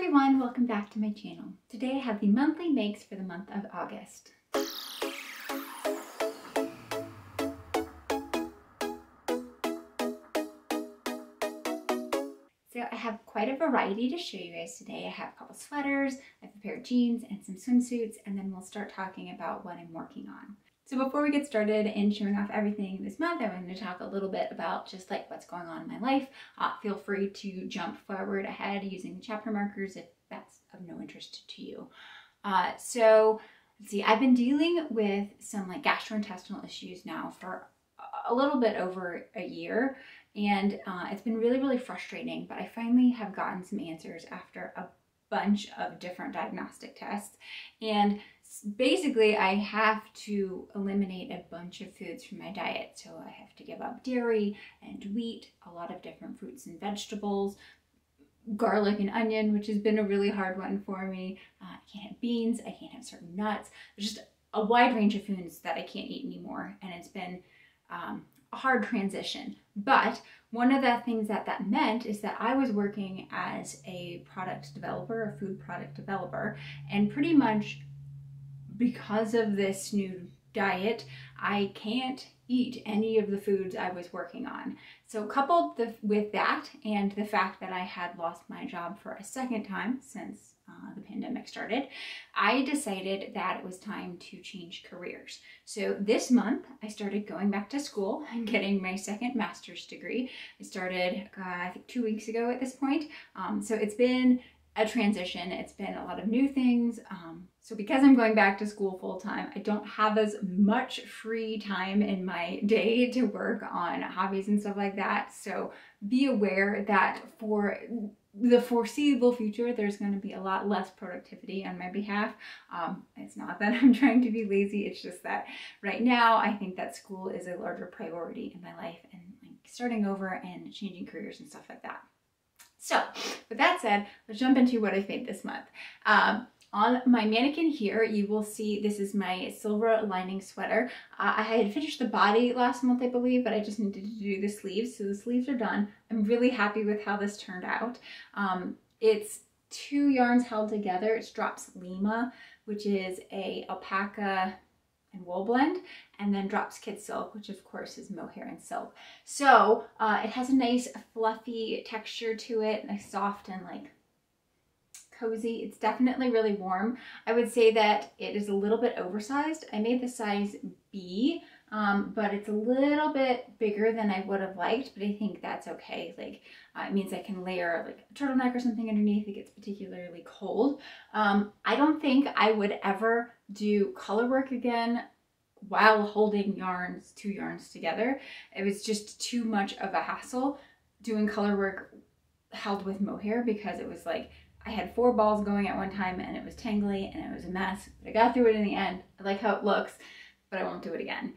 everyone, welcome back to my channel. Today I have the monthly makes for the month of August. So I have quite a variety to show you guys today. I have a couple sweaters, I have a pair of jeans and some swimsuits, and then we'll start talking about what I'm working on. So before we get started in showing off everything this month, I'm going to talk a little bit about just like what's going on in my life. Feel free to jump forward ahead using the chapter markers if that's of no interest to you. So let's see, I've been dealing with some like gastrointestinal issues now for a little bit over a year, and it's been really frustrating, but I finally have gotten some answers after a bunch of different diagnostic tests. And basically I have to eliminate a bunch of foods from my diet. So I have to give up dairy and wheat, a lot of different fruits and vegetables, garlic and onion, which has been a really hard one for me. I can't have beans, I can't have certain nuts. There's just a wide range of foods that I can't eat anymore, and it's been a hard transition. But one of the things that meant is that I was working as a product developer, a food product developer, and pretty much because of this new diet, I can't eat any of the foods I was working on. So coupled with that and the fact that I had lost my job for a second time since the pandemic started, I decided that it was time to change careers. So this month I started going back to school and getting my second master's degree. I started I think 2 weeks ago at this point. So it's been a transition. It's been a lot of new things. So because I'm going back to school full time, I don't have as much free time in my day to work on hobbies and stuff like that. So be aware that for the foreseeable future, there's going to be a lot less productivity on my behalf. It's not that I'm trying to be lazy. It's just that right now I think that school is a larger priority in my life, and like starting over and changing careers and stuff like that. So with that said, let's jump into what I've made this month. On my mannequin here, you will see this is my silver lining sweater. I had finished the body last month, I believe, but I just needed to do the sleeves. So the sleeves are done. I'm really happy with how this turned out. It's 2 yarns held together. It's Drops Lima, which is a alpaca and wool blend, and then Drops Kid Silk, which of course is mohair and silk. So it has a nice fluffy texture to it, nice soft and like cozy. It's definitely really warm. I would say that it is a little bit oversized. I made the size B, but it's a little bit bigger than I would have liked, but I think that's okay. Like it means I can layer like a turtleneck or something underneath if it gets particularly cold. I don't think I would ever do color work again while holding yarns, 2 yarns together. It was just too much of a hassle doing color work held with mohair, because it was like I had 4 balls going at one time and it was tangly and it was a mess. But I got through it in the end. I like how it looks, but I won't do it again.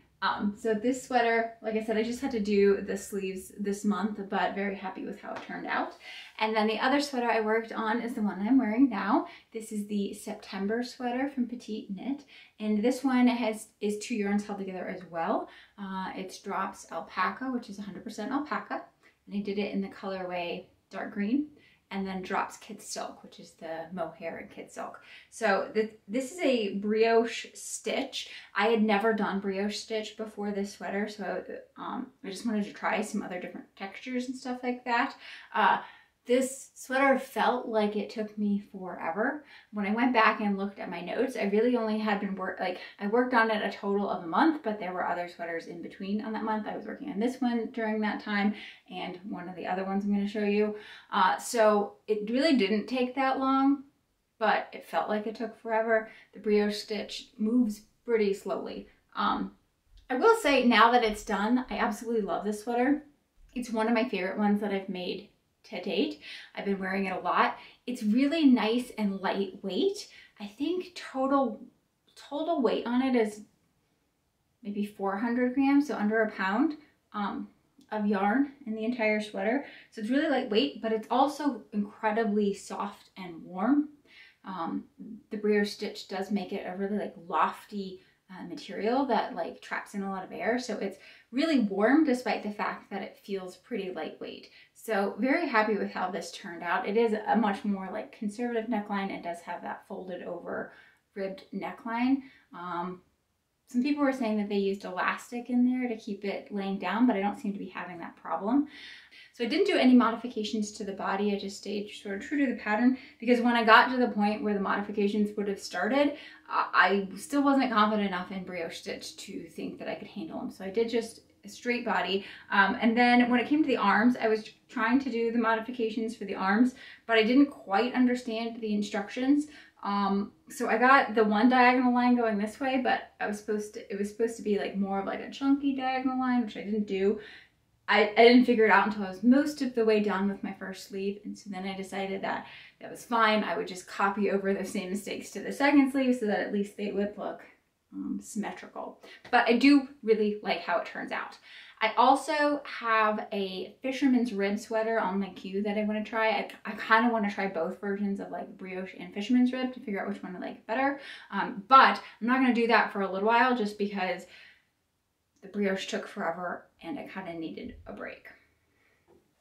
So this sweater, like I said, I just had to do the sleeves this month, but very happy with how it turned out. And then the other sweater I worked on is the one I'm wearing now. This is the September sweater from Petite Knit, and this one is 2 yarns held together as well. It's Drops Alpaca, which is 100% alpaca, and I did it in the colorway dark green. And then Drops Kid Silk, which is the mohair and kid silk. So this is a brioche stitch. I had never done brioche stitch before this sweater, so I just wanted to try some other different textures and stuff like that. This sweater felt like it took me forever. When I went back and looked at my notes, I really only had been I worked on it a total of a month, but there were other sweaters in between on that month. I was working on this one during that time and one of the other ones I'm going to show you. So it really didn't take that long, but it felt like it took forever. The brioche stitch moves pretty slowly. I will say now that it's done, I absolutely love this sweater. It's one of my favorite ones that I've made to date. I've been wearing it a lot. It's really nice and lightweight. I think total weight on it is maybe 400 grams, so under a pound of yarn in the entire sweater. So it's really lightweight, but it's also incredibly soft and warm. The brioche stitch does make it a really like lofty material that like traps in a lot of air. So it's really warm despite the fact that it feels pretty lightweight. So very happy with how this turned out. It is a much more like conservative neckline. It does have that folded over ribbed neckline. Some people were saying that they used elastic in there to keep it laying down, but I don't seem to be having that problem. So I didn't do any modifications to the body. I just stayed sort of true to the pattern, because when I got to the point where the modifications would have started, I still wasn't confident enough in brioche stitch to think that I could handle them. So I did just a straight body. And then when it came to the arms, I was trying to do the modifications for the arms, but I didn't quite understand the instructions. So I got the one diagonal line going this way, but it was supposed to be like more of like a chunky diagonal line, which I didn't do. I didn't figure it out until I was most of the way done with my first sleeve. And so then I decided that that was fine. I would just copy over those same mistakes to the second sleeve so that at least they would look symmetrical. But I do really like how it turns out. I also have a fisherman's rib sweater on my queue that I want to try. I kind of want to try both versions of like brioche and fisherman's rib to figure out which one I like better. But I'm not going to do that for a little while just because the brioche took forever and I kind of needed a break.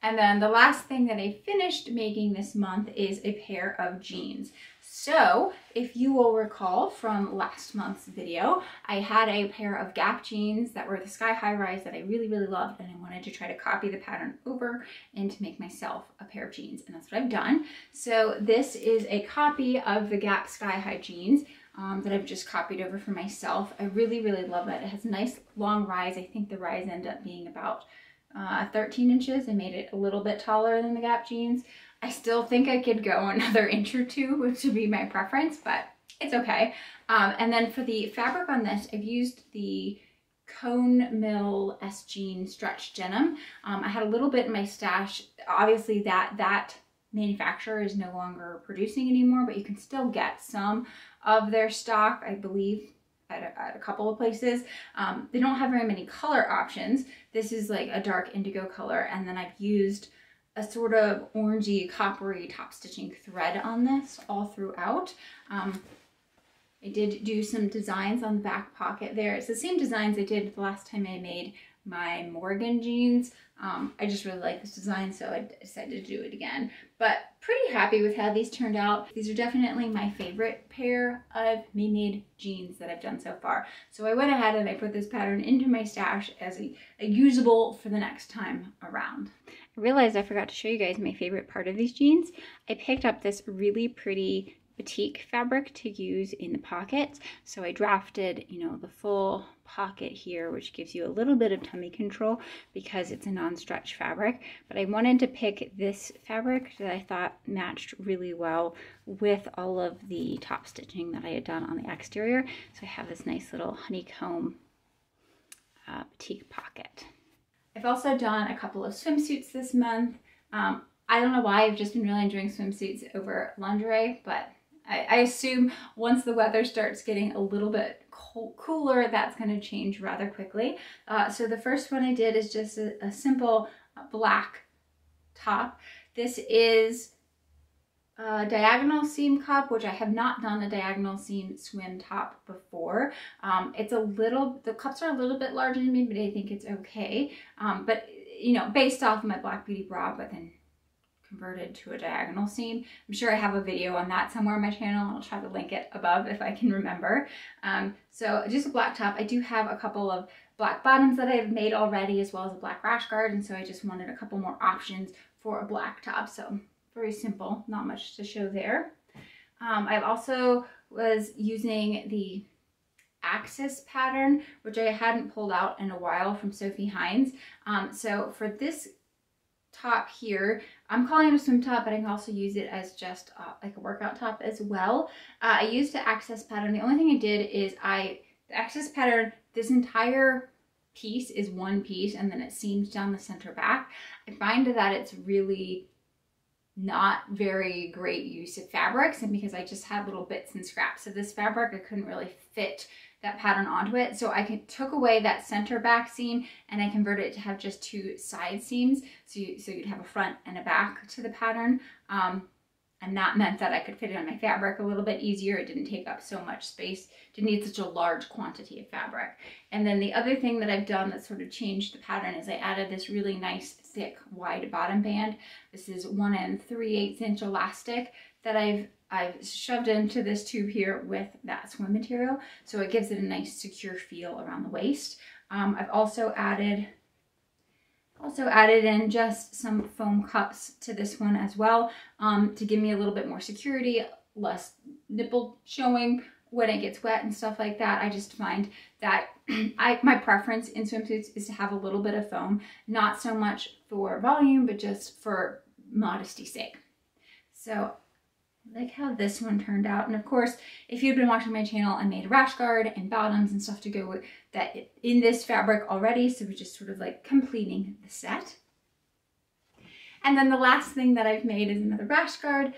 And then the last thing that I finished making this month is a pair of jeans. So if you will recall from last month's video, I had a pair of Gap jeans that were the sky high rise that I really, really loved, and I wanted to try to copy the pattern over and to make myself a pair of jeans, and that's what I've done. So this is a copy of the Gap sky high jeans that I've just copied over for myself. I really, really love it. It has a nice long rise. I think the rise ended up being about 13 inches. I made it a little bit taller than the Gap jeans. I still think I could go another inch or two, which would be my preference, but it's okay. And then for the fabric on this, I've used the Cone Mill S Jean stretch denim. I had a little bit in my stash. Obviously that manufacturer is no longer producing anymore, but you can still get some of their stock, I believe, at a couple of places. They don't have very many color options. This is like a dark indigo color, and then I've used a sort of orangey coppery top stitching thread on this all throughout. I did do some designs on the back pocket there. It's the same designs I did the last time I made my Morgan jeans. I just really like this design, so I decided to do it again. But pretty happy with how these turned out. These are definitely my favorite pair of me-made jeans that I've done so far. So I went ahead and I put this pattern into my stash as a usable for the next time around. I realized I forgot to show you guys my favorite part of these jeans. I picked up this really pretty batik fabric to use in the pockets. So I drafted, you know, the full pocket here, which gives you a little bit of tummy control because it's a non-stretch fabric. But I wanted to pick this fabric that I thought matched really well with all of the top stitching that I had done on the exterior. So I have this nice little honeycomb batik pocket. I've also done a couple of swimsuits this month. I don't know why, I've just been really enjoying swimsuits over lingerie, but I assume once the weather starts getting a little bit cooler, that's going to change rather quickly. So the first one I did is just a simple black top. This is a diagonal seam cup, which I have not done a diagonal seam swim top before. The cups are a little bit larger than me, but I think it's okay. But you know, based off of my Black Beauty bra, but then converted to a diagonal seam. I'm sure I have a video on that somewhere on my channel. I'll try to link it above if I can remember. So just a black top. I do have a couple of black bottoms that I've made already, as well as a black rash guard, and so I just wanted a couple more options for a black top. So very simple, not much to show there. I also was using the Axis pattern, which I hadn't pulled out in a while, from Sophie Hines. So for this top here, I'm calling it a swim top, but I can also use it as just like a workout top as well. I used the Axis pattern. The only thing I did is the Axis pattern, this entire piece is one piece, and then it seams down the center back. I find that it's really not very great use of fabrics, and because I just had little bits and scraps of this fabric, I couldn't really fit that pattern onto it. So I took away that center back seam and I converted it to have just two side seams. So you'd have a front and a back to the pattern. And that meant that I could fit it on my fabric a little bit easier. It didn't take up so much space, didn't need such a large quantity of fabric. And then the other thing that I've done that sort of changed the pattern is I added this really nice, thick, wide bottom band. This is 1 3/8 inch elastic that I've shoved into this tube here with that swim material. So it gives it a nice secure feel around the waist. I've also added in just some foam cups to this one as well, to give me a little bit more security, less nipple showing when it gets wet and stuff like that. I just find that my preference in swimsuits is to have a little bit of foam, not so much for volume, but just for modesty's sake. So I like how this one turned out. And of course, if you've been watching my channel, I made a rash guard and bottoms and stuff to go with that in this fabric already. So we're just sort of like completing the set. And then the last thing that I've made is another rash guard.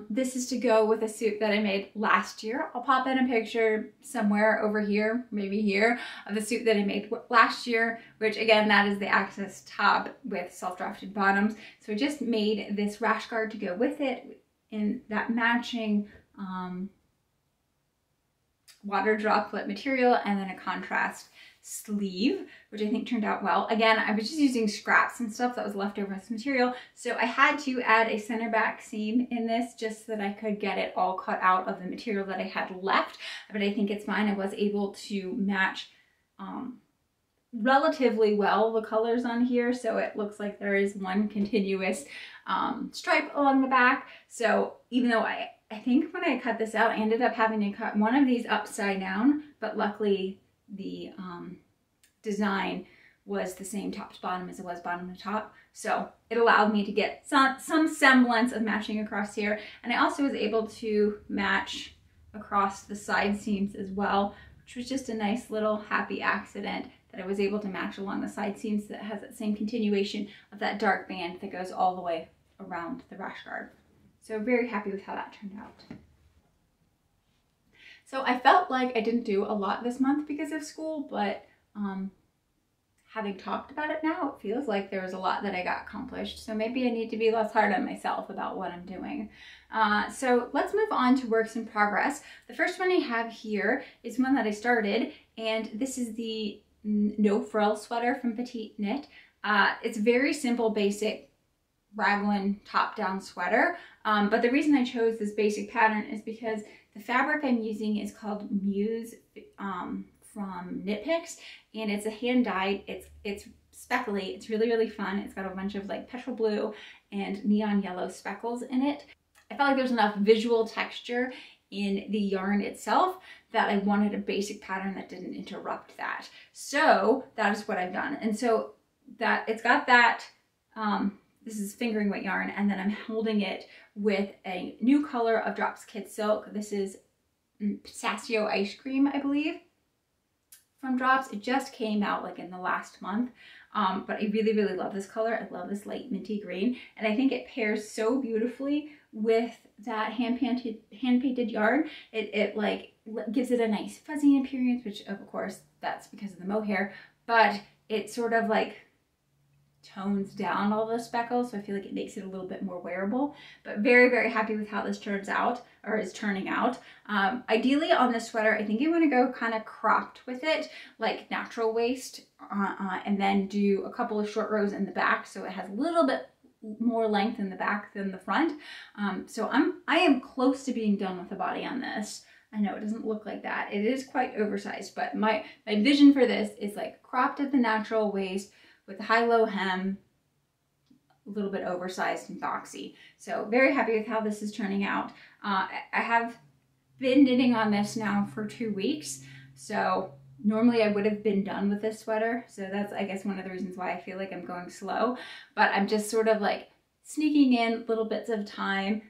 This is to go with a suit that I made last year. I'll pop in a picture somewhere over here, maybe here, of the suit that I made last year, which again, that is the Access top with self-drafted bottoms. So I just made this rash guard to go with it in that matching water droplet material, and then a contrast sleeve, which I think turned out well. Again, I was just using scraps and stuff that was left over this material, so I had to add a center back seam in this just so that I could get it all cut out of the material that I had left, but I think it's fine. I was able to match relatively well the colors on here, so it looks like there is one continuous stripe along the back. So even though I think when I cut this out, I ended up having to cut one of these upside down, but luckily the design was the same top to bottom as it was bottom to top. So it allowed me to get some semblance of matching across here. And I also was able to match across the side seams as well, which was just a nice little happy accident that I was able to match along the side seams that has that same continuation of that dark band that goes all the way around the rash guard. So very happy with how that turned out. So I felt like I didn't do a lot this month because of school, but having talked about it now, it feels like there was a lot that I got accomplished. So maybe I need to be less hard on myself about what I'm doing. So let's move on to works in progress. The first one I have here is one that I started, and this is the No Frills Sweater from Petite Knit. It's very simple, basic raglan top-down sweater, but the reason I chose this basic pattern is because the fabric I'm using is called Muse from Knit Picks, and it's a hand-dyed, it's speckly, it's really, really fun. It's got a bunch of like petrol blue and neon yellow speckles in it. I felt like there's enough visual texture in the yarn itself that I wanted a basic pattern that didn't interrupt that. So that is what I've done. And so that it's got that, this is fingering weight yarn, and then I'm holding it with a new color of Drops Kid Silk. This is Pistachio Ice Cream, I believe, from Drops. It just came out like in the last month, but I really, really love this color. I love this light minty green, and I think it pairs so beautifully with that hand-painted yarn. It like gives it a nice fuzzy appearance, which of course that's because of the mohair, but it sort of like tones down all the speckles, so I feel like it makes it a little bit more wearable. But very, very happy with how this turns out, or is turning out. Ideally on this sweater, I think I'm going to go kind of cropped with it, like natural waist, and then do a couple of short rows in the back so it has a little bit more length in the back than the front. So I am close to being done with the body on this. I know it doesn't look like that. It is quite oversized, but my vision for this is like cropped at the natural waist with a high-low hem, a little bit oversized and boxy. So very happy with how this is turning out. I have been knitting on this now for 2 weeks. So normally I would have been done with this sweater. So that's, I guess, one of the reasons why I feel like I'm going slow. But I'm just sort of like sneaking in little bits of time,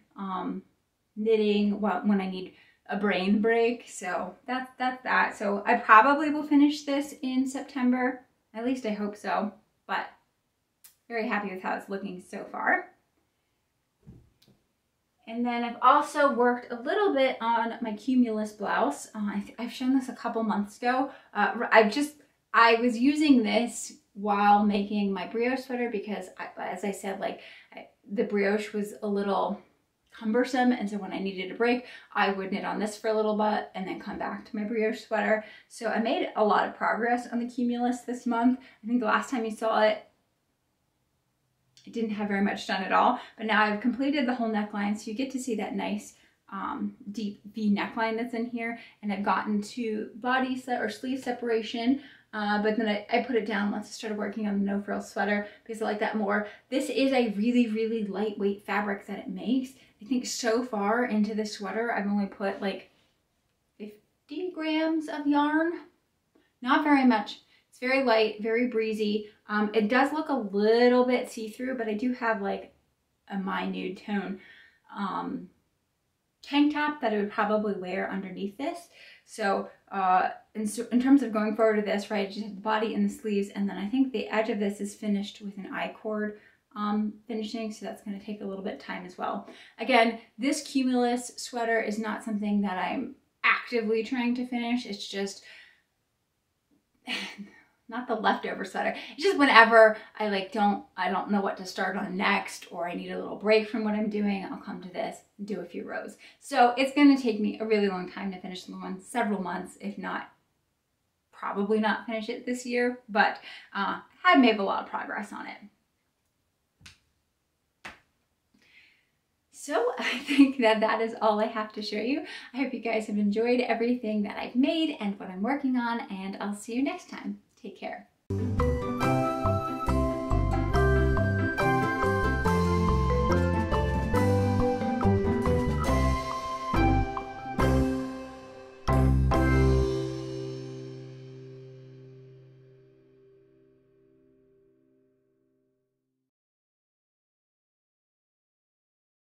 knitting when I need a brain break. So that's that. So I probably will finish this in September. At least I hope so. But very happy with how it's looking so far. And then I've also worked a little bit on my Cumulus Blouse. I've shown this a couple months ago. I was using this while making my brioche sweater because, as I said, like the brioche was a little cumbersome, and so when I needed a break, I would knit on this for a little bit and then come back to my brioche sweater. So I made a lot of progress on the Cumulus this month. I think the last time you saw it, I didn't have very much done at all, but now I've completed the whole neckline, so you get to see that nice deep V neckline that's in here, and I've gotten to body set or sleeve separation. But then I put it down once I started working on the no frills sweater because I like that more. This is a really, really lightweight fabric that it makes. I think so far into this sweater, I've only put like 50 grams of yarn. Not very much. It's very light, very breezy. It does look a little bit see-through, but I do have like a my nude tone tank top that I would probably wear underneath this. So, in terms of going forward to this, right, I just have the body and the sleeves, and then I think the edge of this is finished with an I-cord finishing, so that's going to take a little bit of time as well. Again, this Cumulus sweater is not something that I'm actively trying to finish. It's just not the leftover sweater. It's just whenever I don't know what to start on next, or I need a little break from what I'm doing, I'll come to this and do a few rows. So it's going to take me a really long time to finish the one, several months, if not, probably not finish it this year, but I've made a lot of progress on it. So I think that is all I have to show you. I hope you guys have enjoyed everything that I've made and what I'm working on, and I'll see you next time. Take care.